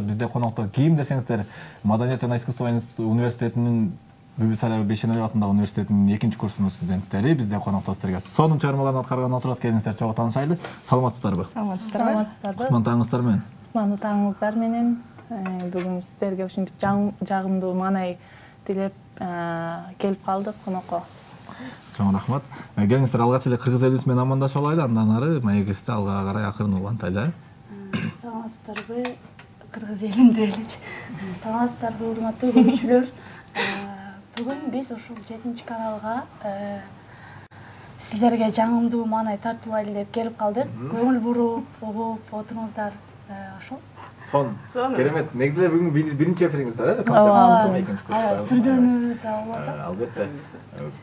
бизде конокто ким десеңиздер Маданият жана искусство университетинин Бүбү Сарай Бейшеналиев атындагы университетинин 2-курсунун студенттери бизде конокто сиздерге сонун чыгармаларын аткарган отурат. Келиңиздер, чогуу таанышайлы. Саламатсыздарбы? Саламатсыздарбы. Кутман таңыңыздар менен. Кутман таңыңыздар менен. Бүгүн сиздерге ушинтип жагымдуу маанай тилеп келип калдык конокко. Чоң рахмат. Келиңиздер, алгач эле кыргыз элибиз менен амандашып алайлы, андан ары маегибизди алга карай акырын улантайлы. Саламатсыздарбы, кыргыз элинде эле. Саламатсыздарбы, урматтуу көрүүчүлөр. Бүгүн биз ушул 7-каналга сиздерге жагымдуу маанай тартуулайлы деп келип калдык. Көңүл буруп, угуп отуруңуздар. Ошол. Сон. Керемет. Негизи бүгүн биринчи эфириңиздер, Сүрдөнүү да болот. Албетте.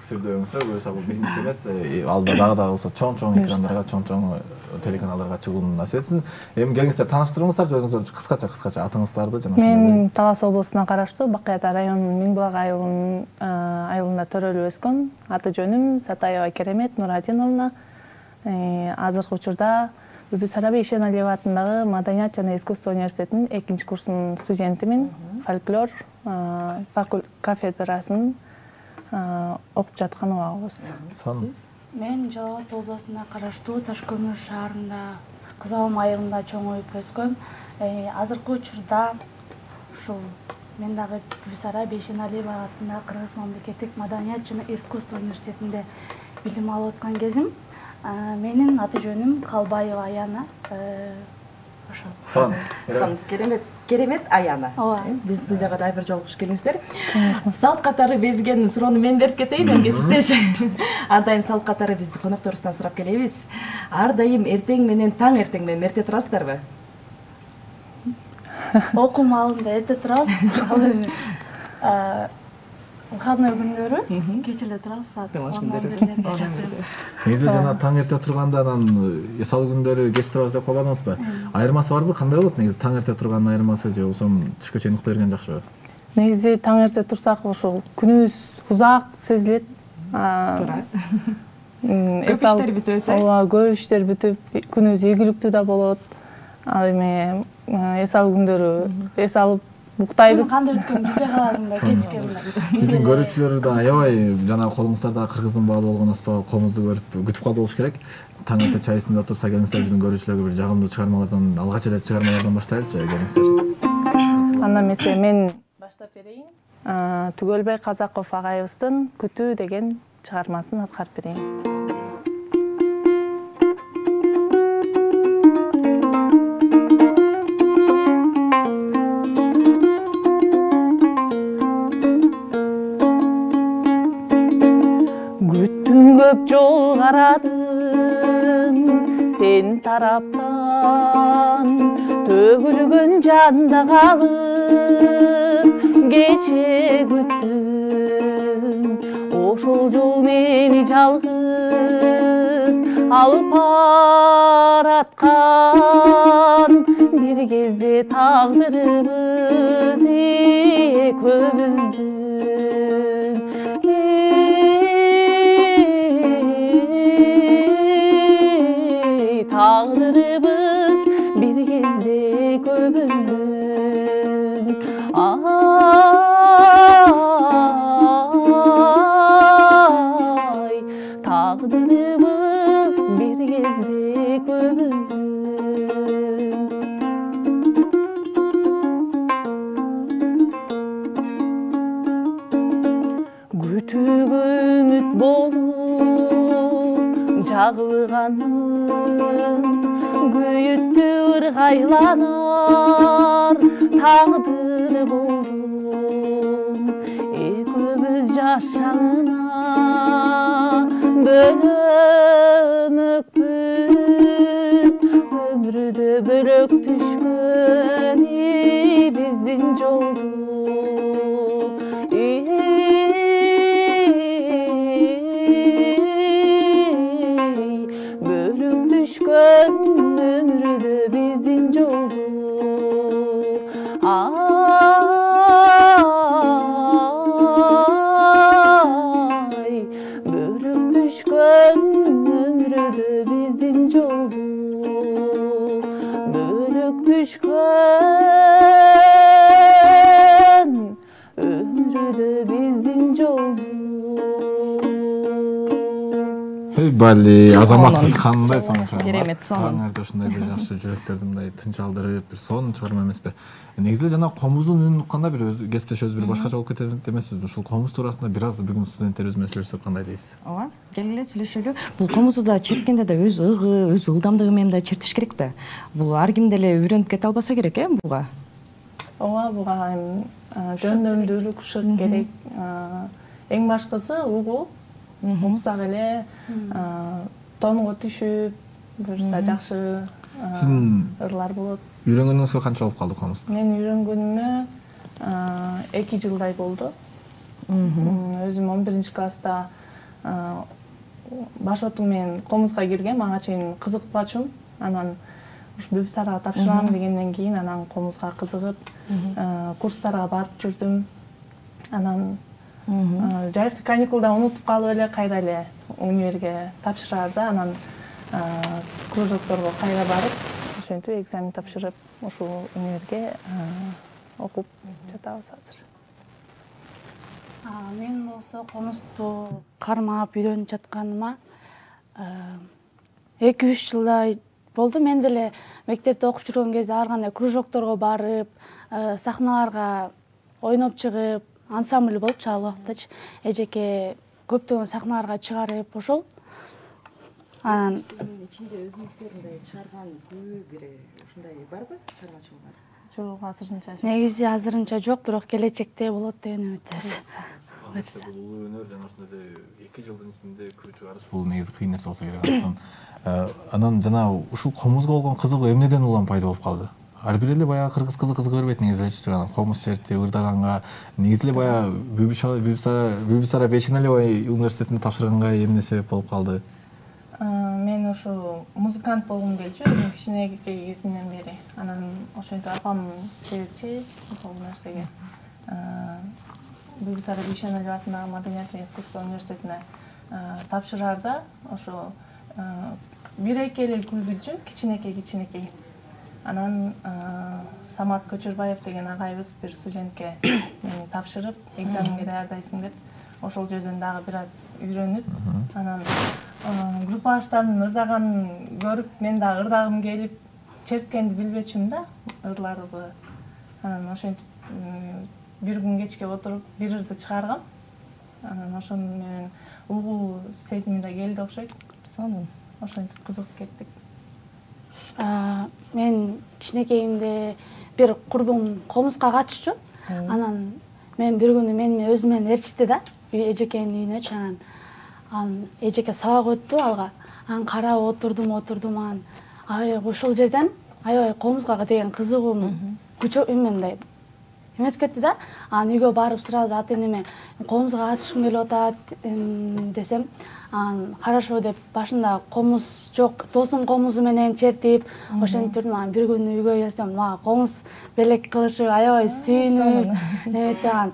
Сүрдөөңүздөр көрсө бул биринчиси эмес, алда дагы да болсо чоң экрандарга, чоң телеканалдарга чыгууну насип этсин. Эми келиңиздер, тааныштырыңыздар өзүңүздөр кыскача атыңыздарды жана ошондой. Мен Талас облусуна караштуу Бакыята районунун Миңбулак айылында төрөлүп өскөм. Аты жөнүм Сатаева Керемет Нурадиновна. Азыркы учурда Бүбү Сарай Бейшеналиев атындагы Маданият жана искусство университетинин 2-курсунун студентимин. Фольклор кафедрасынын окуп жаткан убагыбыз. Мен Жалал Абад облусуна караштуу Ташкөмүр шаарында Кызылам айылында чоңоюп өскөм. Азыркы учурда ушул мен дагы Бүбү Сарай Бейшеналиев атындагы Кыргыз мамлекеттик Маданият жана искусство университетинде билим алып аткан кезим. Менин аты жөнүм Калбаева Аяна. Сон. Керемет Аяна. Биз студияга да бир жолугуш келиңиздер. Салт катары берилген суроону мен берип кетейин, кесиптеш. Ар дайым салт катары биз конокторубуздан сурап келебиз. Ар дайым эртең менен таң эртең менен эрте турасыздарбы? Окуу маалында эрте турабыз. Выходной күндөрү кечеле турабыз, саат 10-11. Негизи жана таң эрте турганда анан эсал күндөрү кеч турабыз деп колдоносузбу? Айырмасы барбы? Кандай болот негизи таң эрте турганын айырмасы же болбосо түшкө чейин уктай берген жакшыбы? Негизи таң эрте турсак ошол күнүбүз узак сезилет. Көп иштер бүтөт. Ооба, көп иштер бүтүп, күнүбүз ийгиликтүү да болот. Ал эми эсал күндөрү эс алып уктайбыз. Кандай өткөн билбей каласың да кечиккенде. Биздин көрүүчүлөр да аябай жана колуңуздарда кыргыздын баалы болгон аспабы колуңузду көрүп күтүп калды болуш керек. Таң эрте чай үстүндө турса келиңиздер, биздин көрүүчүлөргө бир жагымдуу чыгармалардан, алгач эле чыгармалардан баштайлычы, келиңиздер. Анда эмесе мен баштап берейин. Түгөлбай Казаков агайыбыздын Күтүү деген чыгармасын аткарып берейин. Көп жол карадым сен тараптан, төгүлгөн жанда калып кече күттүм. Ошол жол мени жалгыз алып бараткан, бир кезде тагдырыбыз экөөбүздүн. Tağdırımız bir gezde köbüzdün. Ay, tağdırımız bir gezde köbüzdün. Kütük ümit bolup jagılganın, kүйүттү ыргайланар тагдыр болдум. Экөөбүз жаш шаңына бөлөмөкпүз, өмүрдө бөлөк түшкөн биздин жолду. Bölük düşkön ömrüdө биздин жолду. Ay, bölük düşkön ömrüdö биздин жолду. Bölük düşkön Бали, азаматсыз кандай соң чыгарма. Керемет сонун. Таңерде ушундай бир жакшы жүрөктөрдү мындай тынчалдырып, бир сонун чыгарма эмеспи? Негизи жана комуздун үнүн укканда бир кесиптеш өз бир башкача болуп кетет эмеспизби? Ушул комуз туурасында бир аз бүгүн студенттерибиз менен сүйлөшсөк кандай дейсиз? Ооба, келгиле сүйлөшөлү. Бул комузду да черткенде да өз ыгы, өз ылдамдыгы менен да чертиш керек да. Бул ар ким деле үйрөнүп кете албаса керек, буга. Ооба, буга жөндөмдүүлүк керек. Эң башкысы угуу. Уксак эле тонго түшүп, буюрса жакшы ырлар болот. Үйрөнгөнүңүзгө канча болуп калды комузду? Мен үйрөнгөнүмө 2 жылдай болду. Өзүм 11-класста башоту менен комузга киргем, ага чейин кызыкпачумун. Анан ушу Бебисарага тапшырам дегенден кийин анан комузга кызыгып, курстарга барып жүрдүм. Анан жайкы каникулда унутуп калып эле кайра эле универге тапшыраарда, анан кружокторго кайра барып, ошентип экзамен тапшырып, ушул универге окуп жатабыз азыр. Мен болсо комузду кармап үйрөнүп жатканыма 2-3 жылдай болду. Мен деле мектепте окуп жүргөн кезде ар кандай кружокторго барып, сахналарга ойноп чыгып, ансамбль болуп чал убактачы эжеке көптөгөн сахналарга чыгарып ошол. Анан ичинде өзүңүздөр мындай чыгарган бир ушундай барбы? Чыгармачылык? Жок, азырынча жок. Негизи азырынча жок, бирок келечекте болот деп үмүттөбүз. Бул өнөр жана ошондой 2 жылдын ичинде күч чыгарыш бул негизи кыйын нерсе болсо керек. Анан жана ушул комузга болгон кызыгуу эмнеден улам пайда болуп калды? Ар бир эле баягы кыргыз кызы кызыга бербейт негизи эле комуз чертип, ырдаганга. Негизи эле баягы Бебисара Бейшеналиевай университетинде тапшырганга эмне себеп болуп калды? Мен ушу музыкант болгум келчү, кичине кезимден бери. Анан ошентип апам себепчи бул нерсеге. Бебисара Бейшеналиева атындагы Маданият жана искусство университетине тапшыраарда ошо 1-2 эле күлгүлчү, кичинекей. Анан Самат Көчөрбаев деген агайыбыз бир студентке мени тапшырып, экзаменге даярдайсың деп, ошол жерден дагы бир аз үйрөнүп, анан группаштардын ырдаганын көрүп, мен дагы ырдагым келип, черткенди билбечүмүн да ырларды. Анан ошентип бир күн кечке отуруп, бир ырды чыгаргам. Анан ошону менен угуу сезими да келди окшойт. Сонун ошентип кызыгып кеттик. Мен кичинекейимде бир курбум комузга катышчу. Анан мен бир күнү мени өзү менен ээрчитти да, эжекенин үйүнө. Анан эжеке сабак өттү алга. Анан карап отурдум, анан ошол жерден аябай комузга деген кызыгуум мындай эметип кетти да. Анан үйгө барып сразу ата энеме комузга катышкым келип атат десем, анан хорошо деп башында комуз жок, досум комузу менен чертип, ошентип жүрдүм. Анан бир күнү үйгө келсем, мага комуз белек кылышып, аябай сүйүнүп, неметип анан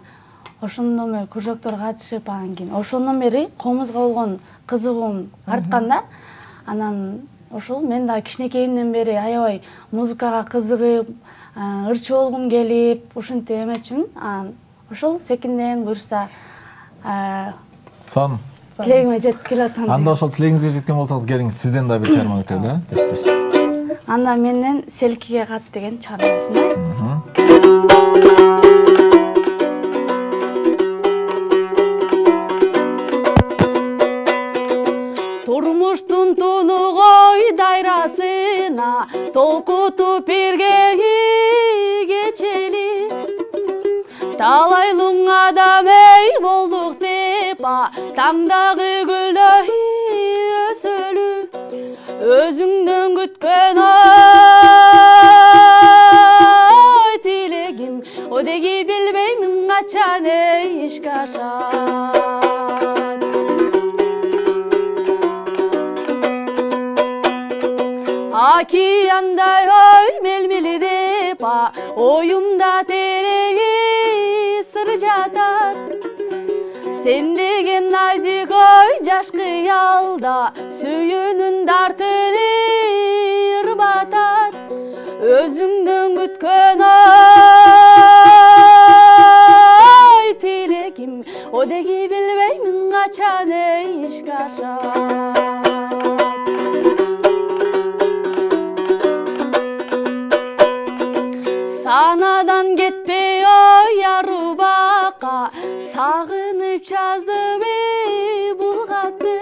ошондон бери кружокторго катышып, анан кийин ошондон бери комузга болгон кызыгуум арткан да. Анан ошол мен да кичинекейимден бери аябай музыкага кызыгып, ырчы болгум келип, ушинтип эметчүмүн. Анан ошол секинден буюрса сон тилегиме жетип келатам. Анда ошол тилегиңизге жеткен болсоңуз келиңиз, сизден да бир чыгарма күтөлү, кесиптеш. Анда менден Селкиге кат деген чыгармасында. Турмуштун тунугой дайрасына толкутуп бирге кечели, талай луң адам эй болдук деп таңдагы гүлдөй өсөлү, өзүңдөн күткөн ой тилегим, о деги билбеймин качан ишке ашат. Океандай ой мелмели деп оюмда тереги сыр жатат. Сен деген назик ой жаш кыялда сүйүүнүн дартын ырбатат. Өзүңдөн күткөн ой тилегим, о деги билбеймин качан ишке ашат. санадан кетпей ой ару бака, сагынып жаздым бул катты.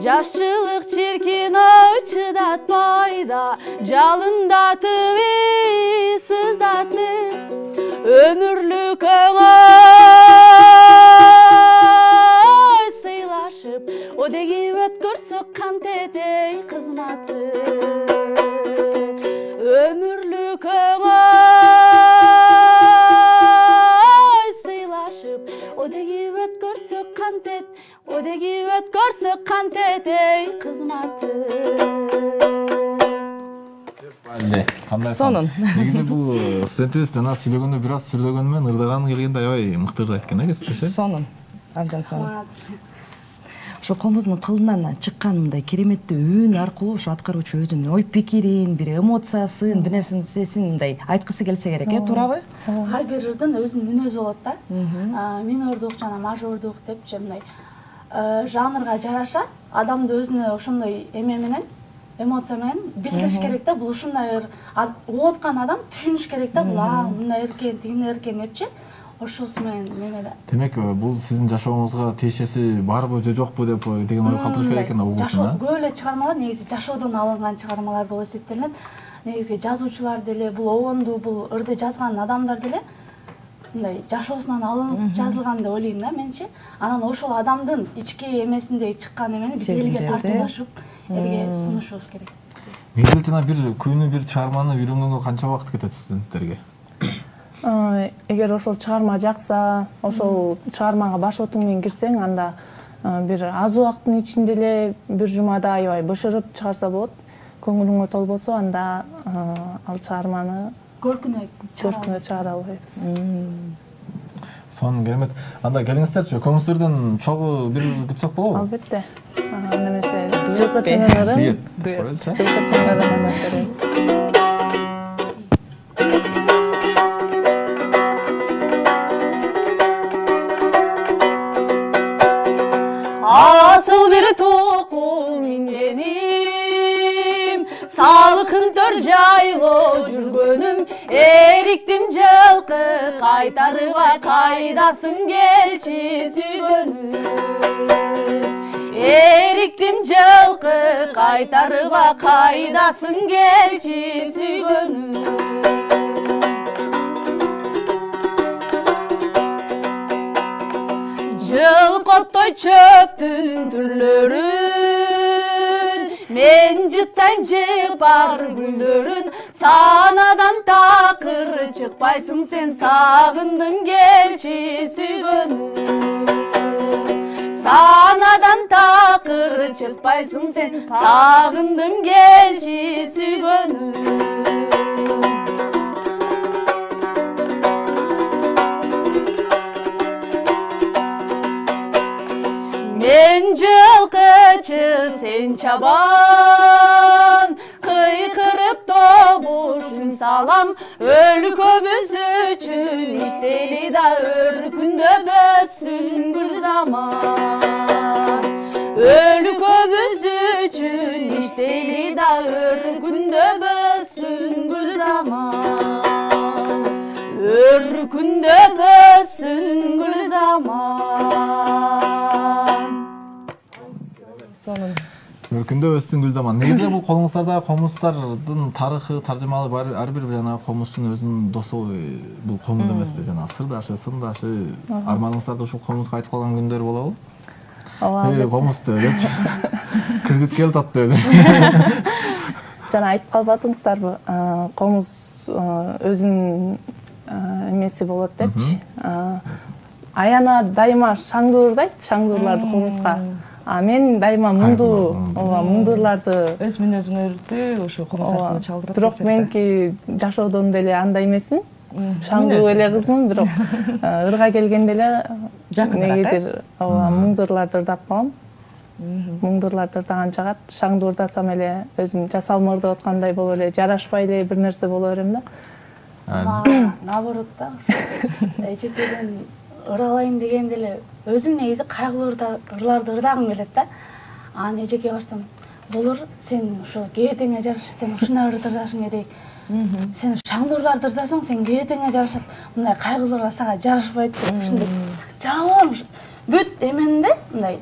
Жашчылык чиркин ой чыдатпайда, жалындатып сыздатты. Өмүрлүк оңой сыйлашып, одеги өткөрсөк кантетей кызматты. Өмүрлүк оңой сыйлашып, одеги өткөрсөк кантетей кызматты. Сонун. Негизи бул студентибиз жана сүйлөгөндө бир аз сүрдөгөнү менен ырдаганы келгенде аябай мыкты ырдайт экен, кезиктесе. Сонун. Абдан сонун. Ошо комуздун кылынан чыккан мындай кереметтүү үн аркылуу ошо аткаруучу өзүнүн ой пикирин, бир эмоциясын, бир нерсесин мындай айткысы келсе керек, туурабы? Ар бир ырдын өзүнүн мүнөзү болот да. Минордук жана мажордук депчи мындай жанрга жараша адамды өзүнө ошондой эме менен, эмоция менен билдириш керек да. Бул ушундай угуп аткан адам түшүнүш керек да. Бул мындай эркен, тигине эркен депчи. Ошосу менен немеде. Демек, бул сиздин жашооңузга тиешеси барбы же жокпу деп деген ой калтырыш керек экен угуп. Көп эле чыгармалар негизи жашоодон алынган чыгармалар болуп эсептелет. Негизи жазуучулар деле, бул обонду, бул ырды жазган адамдар деле мындай жашоосунан алынып жазылган деп ойлойм да менчи. Анан ошол адамдын ички эмесиндеги чыккан эмени биз элге тартуулашып, элге сунушубуз керек. Негизи жана бир күнү бир чыгарманы үйрөнгөнгө канча убакыт кетет студенттерге? Эгер ошол чыгарма жакса, ошол чыгармага баш отуң менен кирсең, анда бир аз убакыттын ичинде эле бир жумада аябай бышырып чыгарса болот. Көңүлүңө толбосо, анда ал чыгарманы көркүнө чыгара албайбыз. Сонун, керемет. Анда келиңиздерчи, көңүлсүздөрдөн чогуу бир күтсөк болобу? Албетте. Немесе жылкы чыңырын. Жылкы чыңырын. Asıl bir tokum inlenim, salkın tör jaylo жүргөнүm, эриктим жылкы кайтарыба кайдасың келчи сүйгөнүм. Эриктим жылкы кайтарыба кайдасың келчи сүйгөнүм. Жылкоттой чөптүн түрлөрүн, мен жыттайм жыпар гүлдөрүн, санадан такыр чыкпайсың сен, сагындым келчи сүйгөнүм. Санадан такыр чыкпайсың сен, сагындым келчи сүйгөнүм. Мен жылкычы, сен чабан, кыйкырып добуш үн салам, өлкөбүз үчүн иштейли да өркүндө бөссүн гүл заман. Өлкөбүз үчүн иштейли да өркүндө бөссүн гүл заман. Өркүндө бөссүн гүл заман. Өркүндө өстүн гүл заман. Негизи бул колуңуздарда комузтардын тарыхы, таржымалы ар бир жана комузчунун өзүнүн досу, бул комуз эмеспи, жана сырдашы, сындашы, арманыңыздарды ушул комузга айтып калган күндөр болобу? Ооба. Комузду депчи. Кредит келип атты. Жана айтып калбадыңыздарбы? Комуз өзүнүн эмеси болот депчи. Аяна дайыма шаңдуу ырдайт, шаңдууларды комузга. Мен дайыма муңдуурларды өз мүнөзүңөрдү ошо комуз аркылуу чалдырат. Бирок менки жашоодон деле андай эмесмин. Шаңдуу эле кызмын, бирок ырга келгенде эле негедир муңдуурларды ырдап калам. Муңдуурларды ырдаган жагат. Шаңдуу ырдасам эле өзүм жасалма ырдап аткандай болуп эле, жарашпай эле бир нерсе боло берем да. Наоборот да. Эжекеден ыралайын дегенде эле өзүм негизи кайгылуу ырларды ырдагым келет да. Анан эжекке барсам, болор сен ушу кебетеңе жараша сен ушундай ырды ырдашың керек. Сен шаңдырларды ырдасаң, сен кебетеңе жарашат, мындай кайгыларга сага жарашпайт деп ушундай жалаң бүт эменде мындай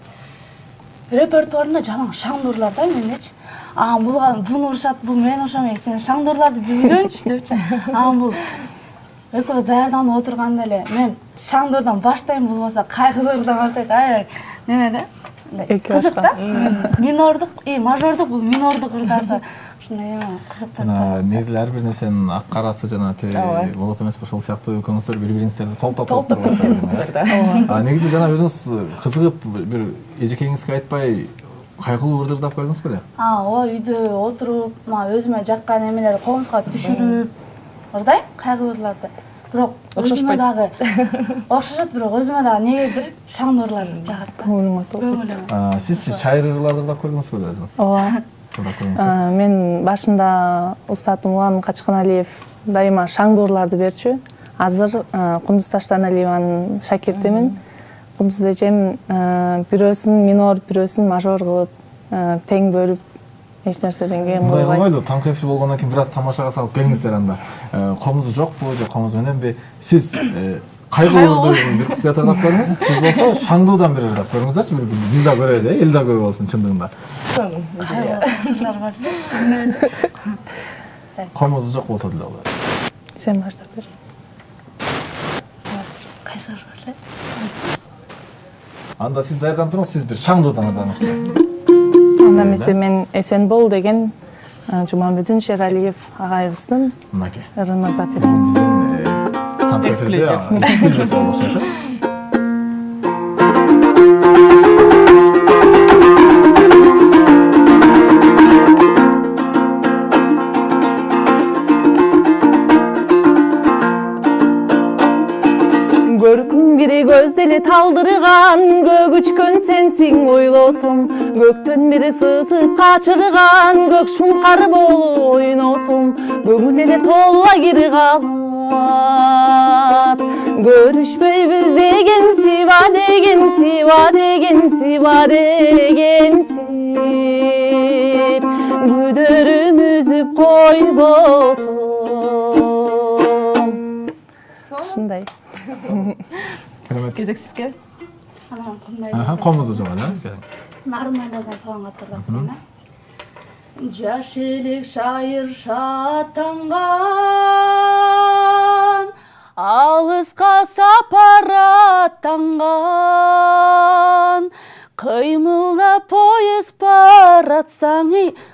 репертуарында жалаң шаңдырлар да мендечи. Буну урушат, бул мени урушамайт, сен шаңдырларды үйрөнчү депчи. Бул экөөбүз даярданып отурганда эле мен шаңдырдан баштайм, болбосо кайгылардан баштайт. Аябай немеде кызык да. Минордук, мажордук, бул минордук ырдаса ушундай эме кызык да. Негизи ар бир нерсенин ак карасы жана болот эмеспи, ошол сыяктуу экөөңүздөр бири-бириңиздерди толтоп турасыздар да. Негизи жана өзүңүз кызыгып бир эжекеңизге айтпай кайгылуу ырдап көрдүңүз беле? Ооба, үйдө отуруп, өзүмө жаккан эмелерди комузга түшүрүп ырдайм кайгылууларды. Бирок өзүмө дагы окшошот, бирок өзүмө дагы негедир шаңдырлар жагат да. Көңүлүмө толуп. Сизчи шайыр ырларды ырдап көрдүңүз беле өзүңүз? Ооба. Мен башында устатым Улан Качканалиев дайыма шаңдырларды берчү. Азыр Кундуз Таштаналиеванын шакиртимин. Кундуз эжем бирөөсүн минор, бирөөсүн мажор кылып, тең бөлүп эч нерседен кем кылбайт. Мындай кылбайлы, таңкы эфир болгондон кийин бир аз тамашага салып келиңиздер анда. Комузу жокпу же комуз мененби? Сиз кайгылуу бир куплет ырдап көрүңүз. Сиз болсо шаңдуудан бир ырдап көрүңүздөрчү. Биз да көрөлү, эл да көрө болсун чындыгында. Комузу жок болсо деле болот. Сен баштап бер. Кайсы ырдап? Анда сиз даярданып туруңуз, сиз бир шаңдуудан ырдаңыз. Анда эмесе мен Эсен бол деген Жуманбүдүн Шералиев агайыбыздын ырын ырдап берем. Эксклюзив болушат. Көркүн бири көзделе талдырган, көк үчкөн сенсиң ойлосом, көктөн бири сызып качырган, көк шуңкар болуп ойносом, көңүл эле толуа кир калат. Көрүшпөйбүз деген сиба деген сиба деген сиба дегенсип, күдөрүм үзүп койбосом. Ушундай. Кезексизге. Комузу жок, да? Нарындан жазган салам каттырдап турган да. Жаш элек шайыр шаттанган, алыска сапар аттанган, кыймылдап поезд баратсаң,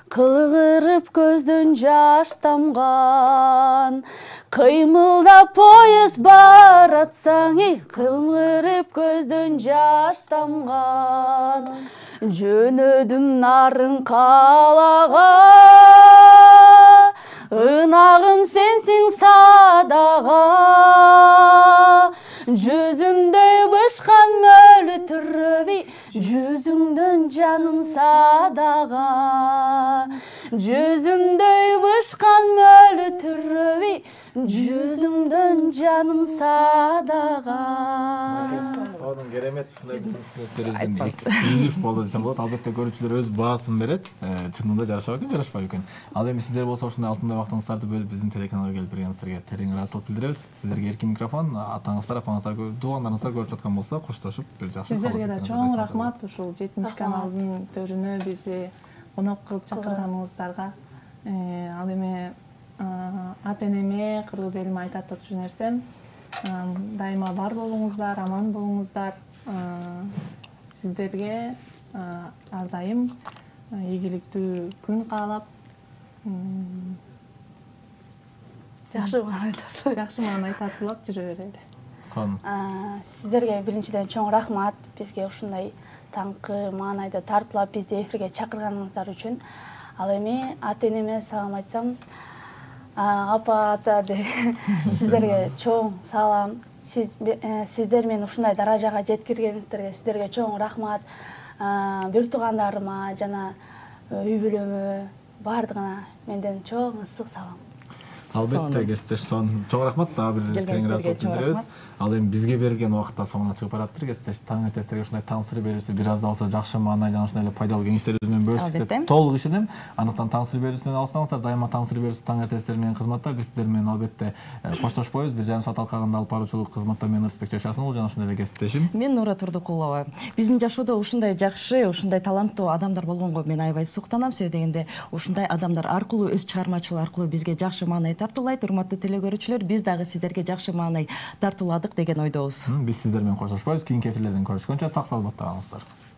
кылгырып көздөн жаш тамган. Кыймылдап поезд баратсаң, кылгырып көздөн жаш тамган. Жөнөдүм нарын калага, ынагым сенсиң садага, жүзүмдөй бышкан мөлү түрөбү, жүзүңдөн жаным садага. Жүзүмдөй бышкан мөлү түрөбү, жүзүңдөн жаным садага. Сонун керемет ушундай эксклюзив болду десем болот. Албетте көрүүчүлөр өз баасын берет. Чынында жарашабы экен, жарашпайбы экен. Ал эми сиздер болсо ушундай алтындай убактыңыздарды бөлүп биздин телеканалга келип бергениңиздерге терең ыраазычылык билдиребиз. Сиздерге эркин микрофон, атаңыздар, апаңыздар, туугандарыңыздар көрүп жаткан болсо коштошуп бир жакшы. Сиздерге да чоң рахмат ушул 7 каналдын төрүнө бизди конок кылып чакырганыңыздарга. Ал эми ата энеме, кыргыз элиме айтат турчу нерсем, дайыма бар болуңуздар, аман болуңуздар. Сиздерге ар дайым ийгиликтүү күн каалап, Жакшы маан айтатылап жүрө берели. Сиздерге биринчиден чоң рахмат, бизге ушундай таңкы маанайда тартуулап бизди эфирге чакырганыңыздар үчүн. Ал эми ата энеме салам айтсам, апа, ата деп сиздерге чоң салам. Сиздер мени ушундай даражага жеткиргениңиздерге сиздерге чоң рахмат. Бир туугандарыма жана үй бүлөмө бардыгына менден чоң ысык салам. Албетте кесиптеш сон. Чоң рахмат, дагы бир кеңири асуулт билдиребиз. Ал эми бизге берилген убакта соңуна чыгып бараттыр. Кесиптеш таң эртестерге ушундай таң сыр берүүсү бир аз да болсо жакшы маанай жана ушундай эле пайдалуу кеңештерибиз менен бөлүшүп деп толук ишенем. Андыктан таң сыр берүүсүнөн алсаңыздар, дайыма таң сыр берүүсү таң эртестер менен кызматта биз сиздер менен албетте коштошпойбуз. 1,5 саат алкагында алып баруучулук кызматта мен Ырысбек Чачасынов жана ушундай эле кесиптешим. Мен Нура Турдукулова. Биздин жашоодо ушундай жакшы, ушундай таланттуу адамдар болгонго мен аябай суктанам. Себеби дегенде ушундай адамдар аркылуу өз чыгармачылыгы аркылуу бизге жакшы маанай тартуулайт. Урматтуу телекөрүүчүлөр, биз дагы сиздерге жакшы маанай тартууладык деген ойдобуз. Биз сиздер менен коштошпойбуз. Кийинки эфирлерден көрүшкөнчө сак саламатта калыңыздар.